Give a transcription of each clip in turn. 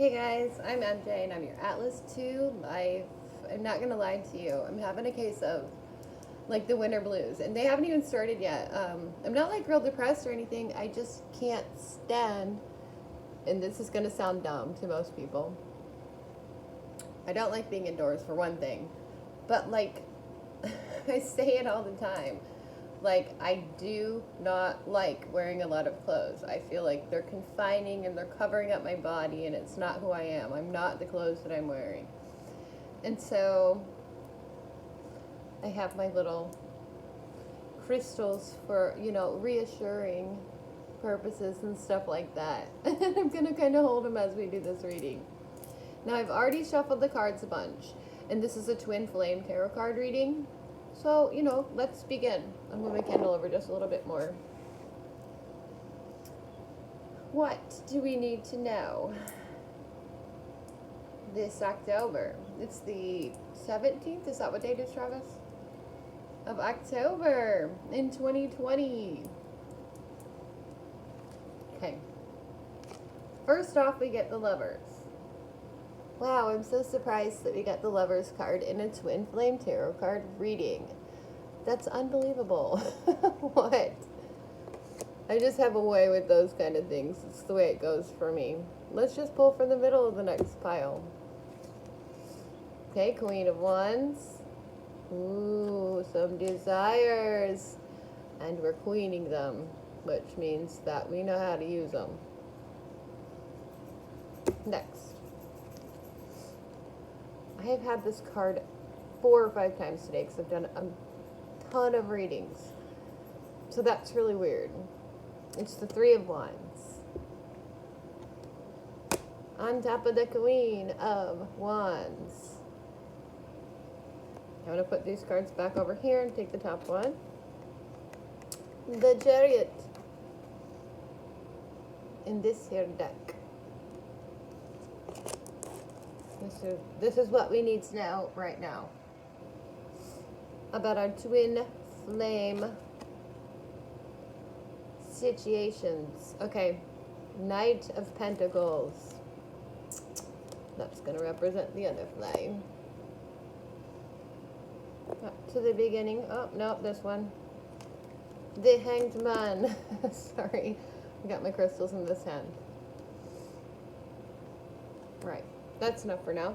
Hey guys, I'm MJ and I'm your Atlas 2 life. I'm not gonna lie to you. I'm having a case of like the winter blues, and they haven't even started yet. I'm not like real depressed or anything. I just can't stand, and this is gonna sound dumb to most people. I don't like being indoors for one thing, but like I say it all the time. Like, I do not like wearing a lot of clothes. I feel like they're confining and they're covering up my body, and it's not who I am. I'm not the clothes that I'm wearing. And so I have my little crystals for, reassuring purposes and stuff like that. And I'm going to kind of hold them as we do this reading. Now, I've already shuffled the cards a bunch, and this is a twin flame tarot card reading. So, let's begin. I'm moving my candle over just a little bit more. What do we need to know this October? It's the 17th, is that what date is, Travis? Of October in 2020. Okay. First off, we get the Lovers. Wow, I'm so surprised that we got the Lovers card in a twin flame tarot card reading. That's unbelievable. What? I just have a way with those kind of things. It's the way it goes for me. Let's just pull from the middle of the next pile. Okay, Queen of Wands. Ooh, some desires. And we're queening them, which means that we know how to use them. Next. I have had this card 4 or 5 times today because I've done a ton of readings. So that's really weird. It's the Three of Wands. On top of the Queen of Wands. I'm going to put these cards back over here and take the top one. The Chariot. In this here deck. This is what we need to know right now about our twin flame situations. Okay, Knight of Pentacles. That's going to represent the other flame. Up to the beginning. Oh, no, this one. The Hanged Man. Sorry, I got my crystals in this hand. Right. That's enough for now.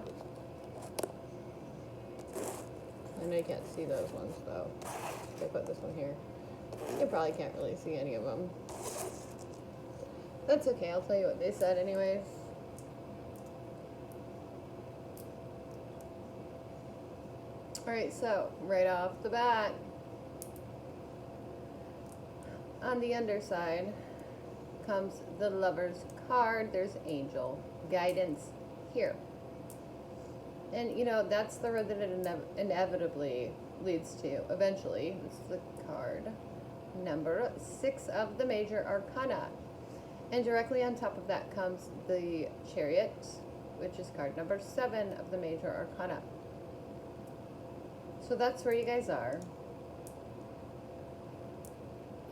I know you can't see those ones, though. If I put this one here, you probably can't really see any of them. That's okay. I'll tell you what they said anyways. Alright, so right off the bat, on the underside comes the Lover's card. There's Angel. Guidance. Here. And that's the road that it inevitably leads to eventually. This is the card number 6 of the major arcana, and directly on top of that comes the Chariot, which is card number 7 of the major arcana. So that's where you guys are,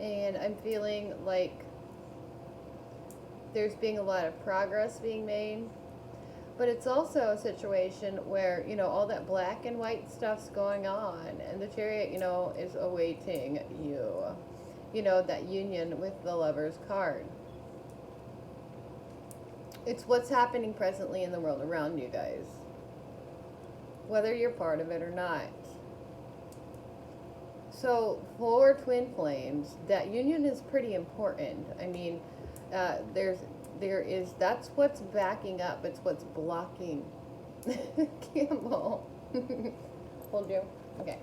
and I'm feeling like there's being a lot of progress being made. But it's also a situation where, all that black and white stuff's going on, and the Chariot, is awaiting you. That union with the Lover's card. It's what's happening presently in the world around you guys, whether you're part of it or not. So for twin flames, that union is pretty important. I mean, that's what's backing up. It's what's blocking. Campbell. Hold you. Okay.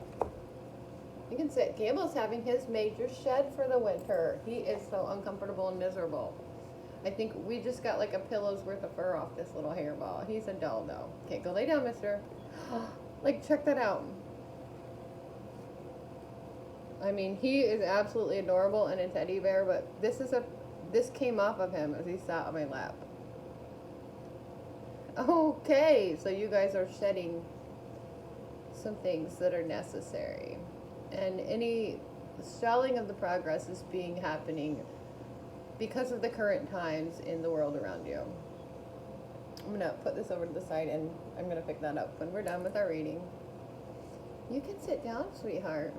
You can sit. Campbell's having his major shed for the winter. He is so uncomfortable and miserable. I think we just got like a pillow's worth of fur off this little hairball. He's a doll though. Okay, go lay down, mister. Like, check that out. I mean, he is absolutely adorable and a teddy bear, but this came off of him as he sat on my lap. Okay, so you guys are shedding some things that are necessary. And any stalling of the progress is happening because of the current times in the world around you. I'm gonna put this over to the side and I'm gonna pick that up when we're done with our reading. You can sit down, sweetheart.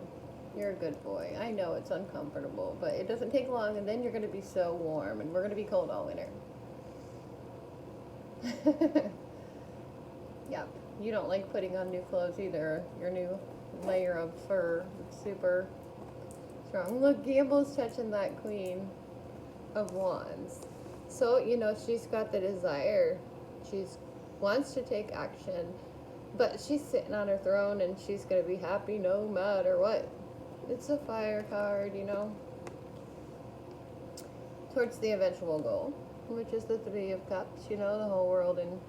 You're a good boy. I know it's uncomfortable, but it doesn't take long, and then you're gonna be so warm, and we're gonna be cold all winter. Yep. You don't like putting on new clothes either. Your new layer of fur. It's super strong. Look, Gamble's touching that Queen of Wands. So, you know, she's got the desire. She wants to take action, but she's sitting on her throne and she's going to be happy no matter what. It's a fire card, you know, towards the eventual goal, which is the Three of Cups, you know, the whole world in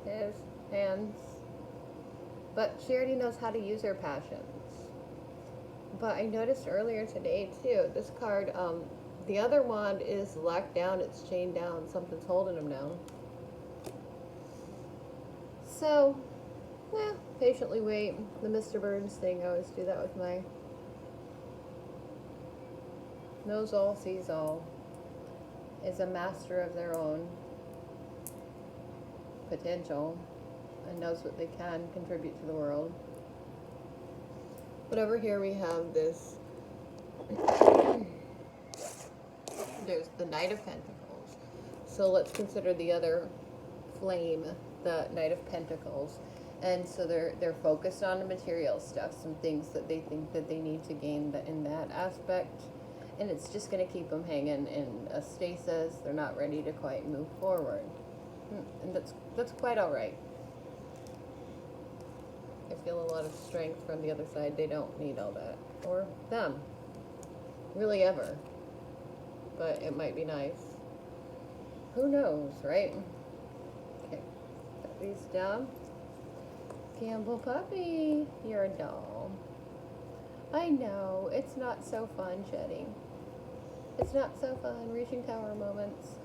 his hands. But she already knows how to use her passions. But I noticed earlier today too, this card, the other wand is locked down, it's chained down, something's holding him down. So, patiently wait. The Mr. Burns thing, I always do that with my knows all, sees all, is a master of their own potential and knows what they can contribute to the world. But over here we have this, there's the Knight of Pentacles. So let's consider the other flame, the Knight of Pentacles. And so they're focused on the material stuff, some things that they think that they need to gain in that aspect. And it's just going to keep them hanging in a stasis. They're not ready to quite move forward. And that's quite all right. I feel a lot of strength from the other side. They don't need all that. Or them. Really ever. But it might be nice. Who knows, right? Okay. Put these down. Gamble puppy, you're a doll. I know, it's not so fun shedding. It's not so fun reaching tower moments.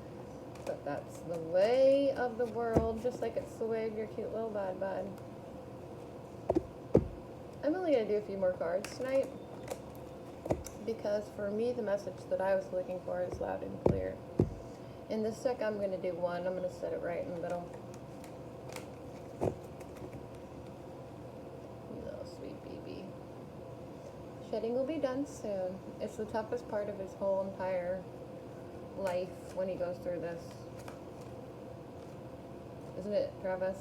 But that's the way of the world, just like it's the way of your cute little bud. I'm only going to do a few more cards tonight, because for me the message that I was looking for is loud and clear. In this deck I'm going to do one. I'm going to set it right in the middle. Shedding will be done soon. It's the toughest part of his whole entire life when he goes through this. Isn't it, Travis?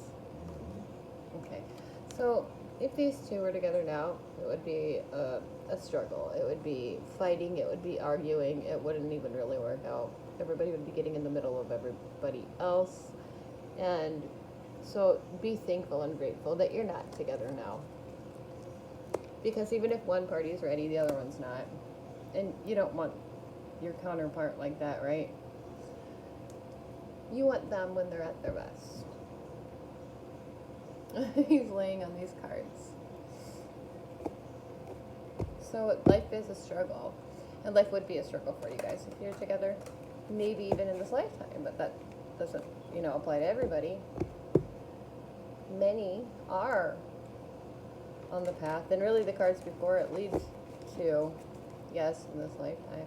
Okay. So, if these two were together now, it would be a struggle. It would be fighting. It would be arguing. It wouldn't even really work out. Everybody would be getting in the middle of everybody else. And so, be thankful and grateful that you're not together now. Because even if one party is ready, the other one's not. And you don't want your counterpart like that, right? You want them when they're at their best. He's laying on these cards. So life is a struggle. And life would be a struggle for you guys if you're together. Maybe even in this lifetime, but that doesn't, apply to everybody. Many are on the path, and really the cards before it leads to yes in this lifetime.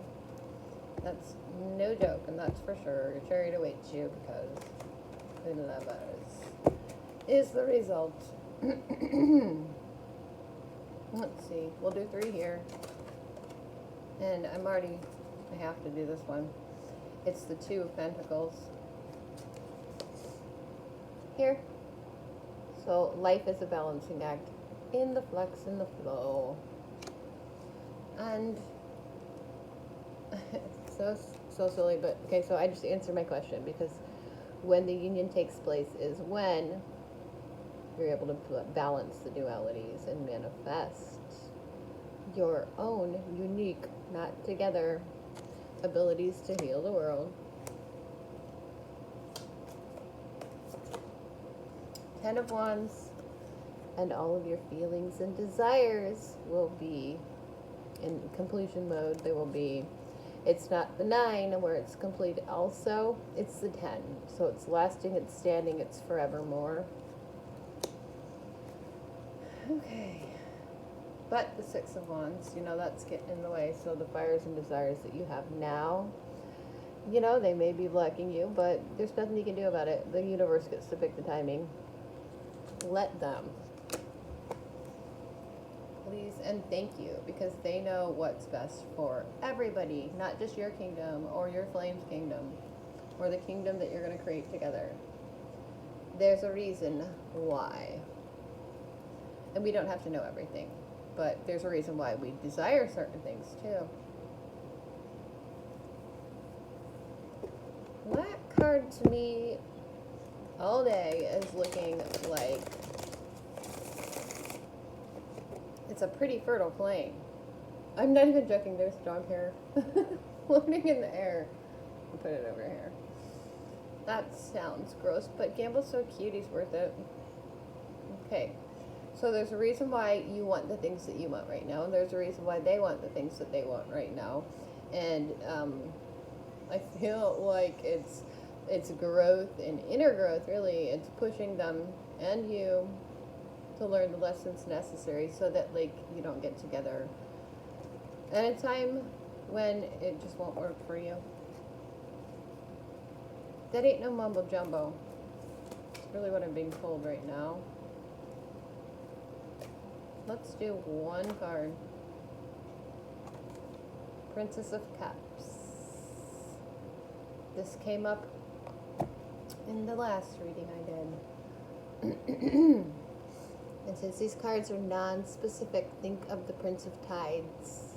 That's no joke, and that's for sure. Your chariot awaits you, because who loves is the result. Let's see, we'll do 3 here, and I have to do this one. It's the Two of Pentacles here. So life is a balancing act, in the flux, in the flow. And so silly, but okay, so I just answered my question, because when the union takes place is when you're able to balance the dualities and manifest your own unique, not together, abilities to heal the world. 10 of Wands. And all of your feelings and desires will be in completion mode. They will be, it's not the 9 where it's complete also, it's the 10. So it's lasting, it's standing, it's forevermore. Okay. But the 6 of Wands, that's getting in the way. So the fires and desires that you have now, You know, they may be blocking you, but there's nothing you can do about it. The universe gets to pick the timing. Let them. Please and thank you, because they know what's best for everybody, not just your kingdom or your flames kingdom or the kingdom that you're going to create together. There's a reason why. And we don't have to know everything, but there's a reason why we desire certain things too. That card to me all day is looking like it's a pretty fertile plain. I'm not even joking, there's dog hair floating in the air. I'll put it over here. That sounds gross, but Gamble's so cute, he's worth it. Okay, so there's a reason why you want the things that you want right now, and there's a reason why they want the things that they want right now. And I feel like it's growth and inner growth, really. It's pushing them and you to learn the lessons necessary so that, like, you don't get together at a time when it just won't work for you. That ain't no mumbo jumbo. It's really what I'm being told right now. Let's do one card. Princess of Cups. This came up in the last reading I did. And since these cards are non-specific, think of the Prince of Tides,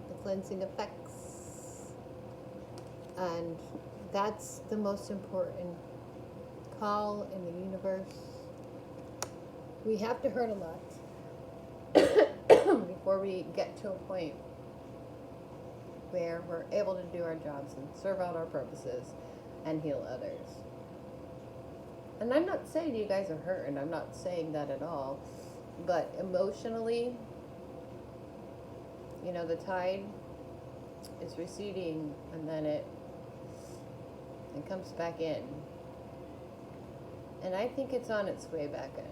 the cleansing effects. And that's the most important call in the universe. We have to hurt a lot before we get to a point where we're able to do our jobs and serve out our purposes and heal others. And I'm not saying you guys are hurting, I'm not saying that at all, but emotionally, you know, the tide is receding and then it comes back in. And I think it's on its way back in.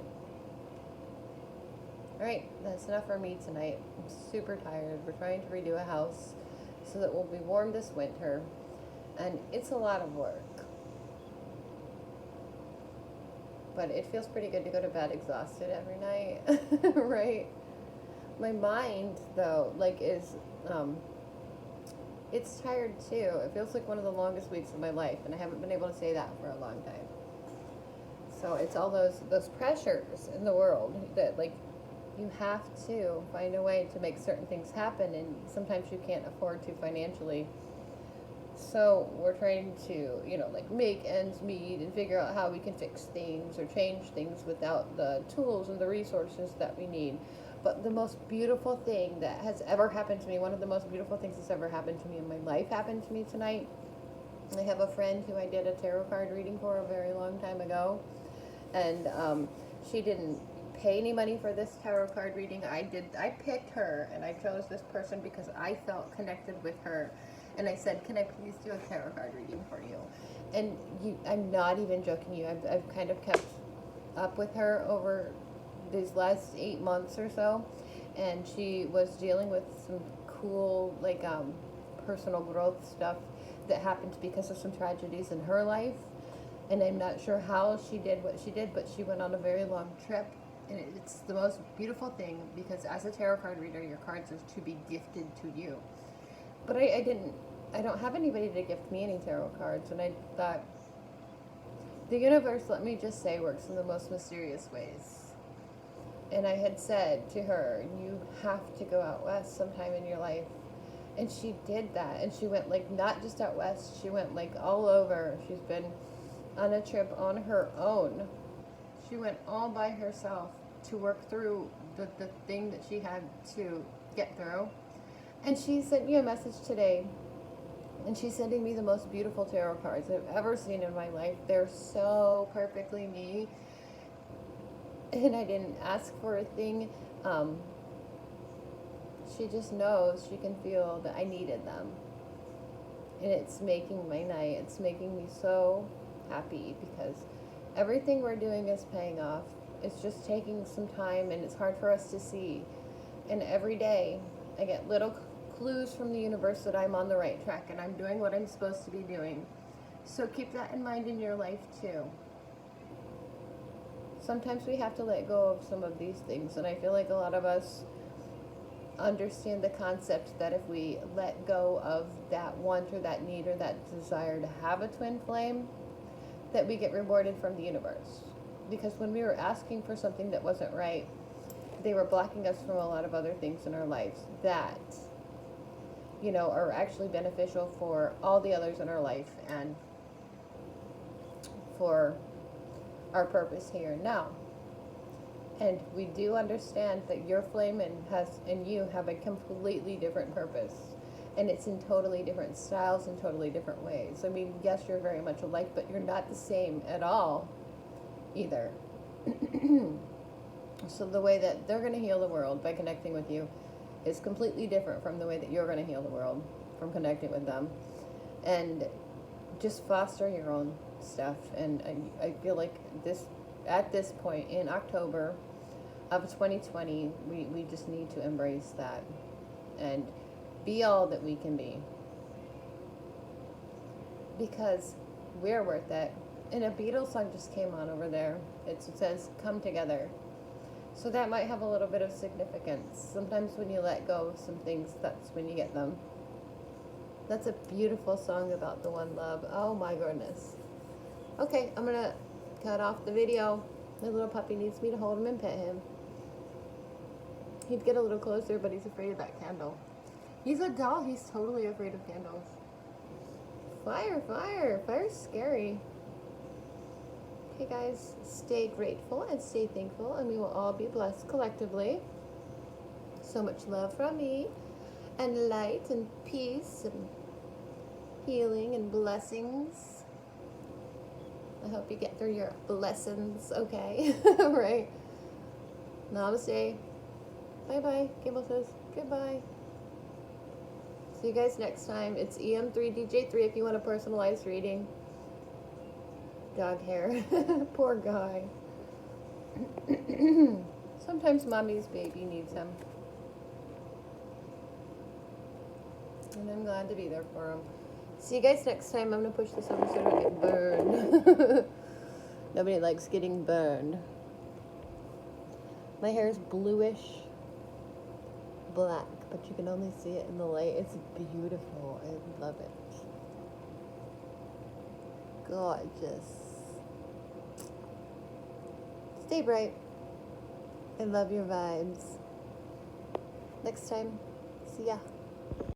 Alright, that's enough for me tonight. I'm super tired. We're trying to redo a house so that we'll be warm this winter. And it's a lot of work. But it feels pretty good to go to bed exhausted every night, right? My mind, though, like, is, it's tired too. It feels like one of the longest weeks of my life, and I haven't been able to say that for a long time. So it's all those pressures in the world that, like, you have to find a way to make certain things happen, and sometimes you can't afford to financially. So we're trying to, you know, like, make ends meet and figure out how we can fix things or change things without the tools and the resources that we need. But the most beautiful thing that has ever happened to me, one of the most beautiful things that's ever happened to me in my life, happened to me tonight. I have a friend who I did a tarot card reading for a very long time ago, and she didn't pay any money for this tarot card reading. I picked her, and I chose this person because I felt connected with her. And I said, can I please do a tarot card reading for you? And I'm not even joking you. I've kind of kept up with her over these last 8 months or so. And she was dealing with some cool, like, personal growth stuff that happened because of some tragedies in her life. And I'm not sure how she did what she did, but she went on a very long trip. And it's the most beautiful thing, because as a tarot card reader, your cards are to be gifted to you. But I don't have anybody to gift me any tarot cards, and I thought, the universe, let me just say, works in the most mysterious ways. And I had said to her, you have to go out west sometime in your life. And she did that, and she went, like, not just out west, she went, like, all over. She's been on a trip on her own. She went all by herself to work through the thing that she had to get through. And she sent me a message today, and she's sending me the most beautiful tarot cards I've ever seen in my life. They're so perfectly me, and I didn't ask for a thing. She just knows, she can feel that I needed them, and it's making my night. It's making me so happy, because everything we're doing is paying off. It's just taking some time, and it's hard for us to see. And every day I get little clues from the universe that I'm on the right track and I'm doing what I'm supposed to be doing. So keep that in mind in your life too. Sometimes we have to let go of some of these things, and I feel like a lot of us understand the concept that if we let go of that want or that need or that desire to have a twin flame, that we get rewarded from the universe. Because when we were asking for something that wasn't right, they were blocking us from a lot of other things in our lives that, you know, are actually beneficial for all the others in our life and for our purpose here and now. And we do understand that your flame and you have a completely different purpose. And it's in totally different styles and totally different ways. I mean, yes, you're very much alike, but you're not the same at all either. So the way that they're going to heal the world by connecting with you is completely different from the way that you're going to heal the world from connecting with them. And just foster your own stuff. And I feel like at this point in October of 2020, we just need to embrace that and be all that we can be, because we're worth it. And a Beatles song just came on over there. It says "Come Together," so that might have a little bit of significance. Sometimes when you let go of some things, that's when you get them. That's a beautiful song about the one love. Oh my goodness. Okay, I'm gonna cut off the video. My little puppy needs me to hold him and pet him. He'd get a little closer, but he's afraid of that candle. He's a doll. He's totally afraid of candles. Fire, fire. Fire's scary. Okay, guys, stay grateful and stay thankful, and we will all be blessed collectively. So much love from me, and light and peace and healing and blessings. I hope you get through your blessings, okay? Right? Namaste. Bye-bye. Gable says goodbye. See you guys next time. It's EM3DJ3 if you want a personalized reading. Dog hair. Poor guy. Sometimes mommy's baby needs him. And I'm glad to be there for him. See you guys next time. I'm going to push this over so I don't get burned. Nobody likes getting burned. My hair is bluish black, but you can only see it in the light. It's beautiful. I love it. Gorgeous. Stay bright. I love your vibes. Next time. See ya.